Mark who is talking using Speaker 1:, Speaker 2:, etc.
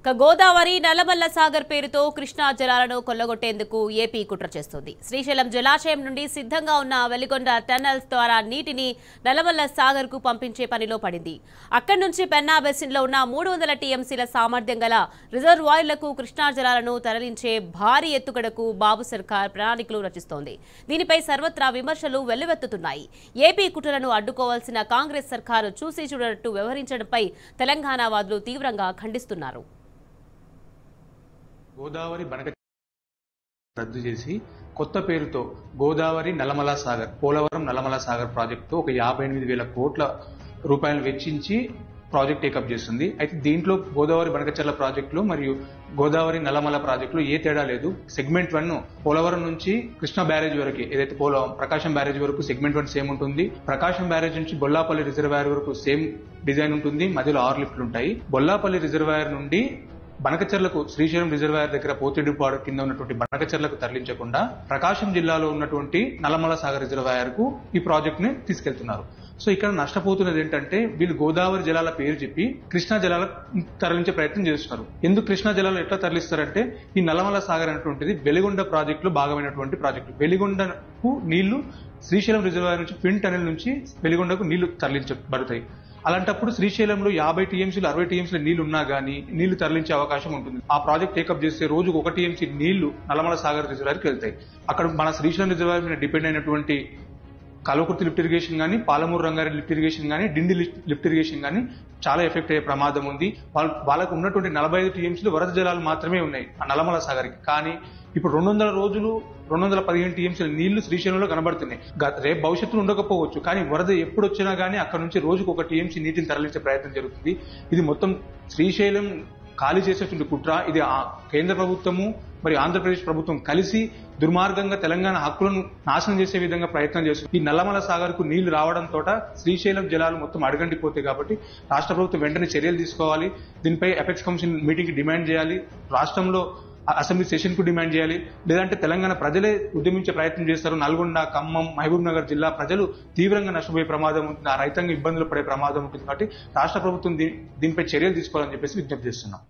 Speaker 1: గోదావరి నల్లమల్ల సాగర్ పేరుతో కృష్ణా జలాలను కొల్లగొట్టేందుకు ఏపీ కుట్ర చేస్తుంది. శ్రీశైలం జలాశయం నుండి సిద్ధంగా ఉన్న వెలిగొండ టన్నెల్స్ ద్వారా నీటిని నల్లమల్ల సాగర్ కు పంపించే పనిలో పడింది. అక్కడి నుంచి పెన్నా బేసిన్ లో ఉన్న 300 టీఎంసీల సామర్థ్యం గల రిజర్వాయర్లకు కృష్ణా జలాలను తరలించే భారీ ఎత్తుగడకు బాబు సర్కార్ ప్రణాళికలు రచిస్తోంది. దీనిపై సర్వత్రా విమర్శలు వెల్లువెత్తుతున్నాయి. ఏపీ కుట్రలను అడ్డుకోవాల్సిన కాంగ్రెస్ సర్కారు చూసి చూడనట్టు వ్యవహరించడంపై తెలంగాణ వాదులు తీవ్రంగా ఖండిస్తున్నారు.
Speaker 2: గోదావరి బనక రద్దు చేసి కొత్త పేరుతో గోదావరి నల్లమల సాగర్ పోలవరం నల్లమల సాగర్ ప్రాజెక్టుతో ఒక 58,000 కోట్ల రూపాయలు వెచ్చించి ప్రాజెక్ట్ టేకప్ చేస్తుంది. అయితే దీంట్లో గోదావరి బనకచర్ల ప్రాజెక్టులు మరియు గోదావరి నల్లమల ప్రాజెక్టులు ఏ తేడా లేదు. సెగ్మెంట్ 1 పోలవరం నుంచి కృష్ణా బ్యారేజ్ వరకు ఏదైతే ప్రకాశం బ్యారేజ్ వరకు సెగ్మెంట్ 1 సేమ్ ఉంటుంది. ప్రకాశం బ్యారేజ్ నుంచి బొల్లాపల్లి రిజర్వాయర్ వరకు సేమ్ డిజైన్ ఉంటుంది. మధ్యలో 6 లిఫ్ట్లు ఉంటాయి. బొల్లాపల్లి రిజర్వాయర్ నుండి బనకచర్లకు శ్రీశైలం రిజర్వాయర్ దగ్గర పోతిడిపాడు కింద ఉన్నటువంటి బనకచర్లకు తరలించకుండా ప్రకాశం జిల్లాలో ఉన్నటువంటి నల్లమల సాగర్ రిజర్వాయర్ కు ఈ ప్రాజెక్ట్ ని తీసుకెళ్తున్నారు. సో ఇక్కడ నష్టపోతున్నది ఏంటంటే వీళ్ళు గోదావరి జలాల పేరు చెప్పి కృష్ణా జలాల తరలించే ప్రయత్నం చేస్తున్నారు. ఎందుకు కృష్ణా జలాలు ఎట్లా తరలిస్తారంటే ఈ నల్లమల సాగర్ అనేటువంటిది వెలిగొండ ప్రాజెక్టులో భాగమైనటువంటి ప్రాజెక్టు. వెలిగొండకు నీళ్లు శ్రీశైలం రిజర్వాయర్ నుంచి ట్విన్ టనెల్ నుంచి వెలిగొండకు నీళ్లు తరలించబడతాయి. అలాంటప్పుడు శ్రీశైలంలో 50 టీఎంసీలు 60 టీఎంసీల నీళ్లు ఉన్నా గానీ నీళ్లు తరలించే అవకాశం ఉంటుంది. ఆ ప్రాజెక్ట్ టేకప్ చేస్తే రోజుకు 1 టీఎంసీ నీళ్లు నల్లమల సాగర్ రిజర్వాయర్కి వెళ్తాయి. అక్కడ మన శ్రీశైలం రిజర్వాయర్ మీద డిపెండ్ అయినటువంటి కల్వకుర్తి లిఫ్ట్ ఇరిగేషన్ కానీ, పాలమూరు రంగారెడ్డి లిఫ్ట్ ఇరిగేషన్ కానీ, డిండి లిఫ్ట్ ఇరిగేషన్ కానీ చాలా ఎఫెక్ట్ అయ్యే ప్రమాదం ఉంది. వాళ్ళకు ఉన్నటువంటి 45 టీఎంసీలు వరద జలాలు మాత్రమే ఉన్నాయి ఆ నల్లమల సాగర్కి. కానీ ఇప్పుడు 200 రోజులు 215 టీఎంసీల నీళ్లు శ్రీశైలంలో కనబడుతున్నాయి. రేపు భవిష్యత్తులో ఉండకపోవచ్చు, కానీ వరద ఎప్పుడు వచ్చినా గానీ అక్కడ నుంచి రోజుకు 1 టీఎంసీ నీటిని తరలించే ప్రయత్నం జరుగుతుంది. ఇది మొత్తం శ్రీశైలం ఖాళీ చేసేటువంటి కుట్ర. ఇది కేంద్ర ప్రభుత్వము మరియు ఆంధ్రప్రదేశ్ ప్రభుత్వం కలిసి దుర్మార్గంగా తెలంగాణ హక్కులను నాశనం చేసే విధంగా ప్రయత్నం చేస్తుంది. ఈ నల్లమల సాగర్ కు నీళ్లు రావడంతో శ్రీశైలం జలాలు మొత్తం అడగండిపోతాయి. కాబట్టి రాష్ట్ర ప్రభుత్వం వెంటనే చర్యలు తీసుకోవాలి. దీనిపై అపెక్స్ కమిషన్ మీటింగ్ డిమాండ్ చేయాలి. రాష్ట్రంలో అసెంబ్లీ సెషన్ కు డిమాండ్ చేయాలి. లేదంటే తెలంగాణ ప్రజలే ఉద్యమించే ప్రయత్నం చేస్తారు. నల్గొండ, ఖమ్మం, మహబూబ్ నగర్ జిల్లా ప్రజలు తీవ్రంగా నష్టపోయే ప్రమాదం ఉంటుంది. ఆ రైతాంగం ఇబ్బందులు పడే ప్రమాదం ఉంటుంది. కాబట్టి రాష్ట్ర ప్రభుత్వం దీనిపై చర్యలు తీసుకోవాలని చెప్పేసి విజ్ఞప్తి చేస్తున్నాం.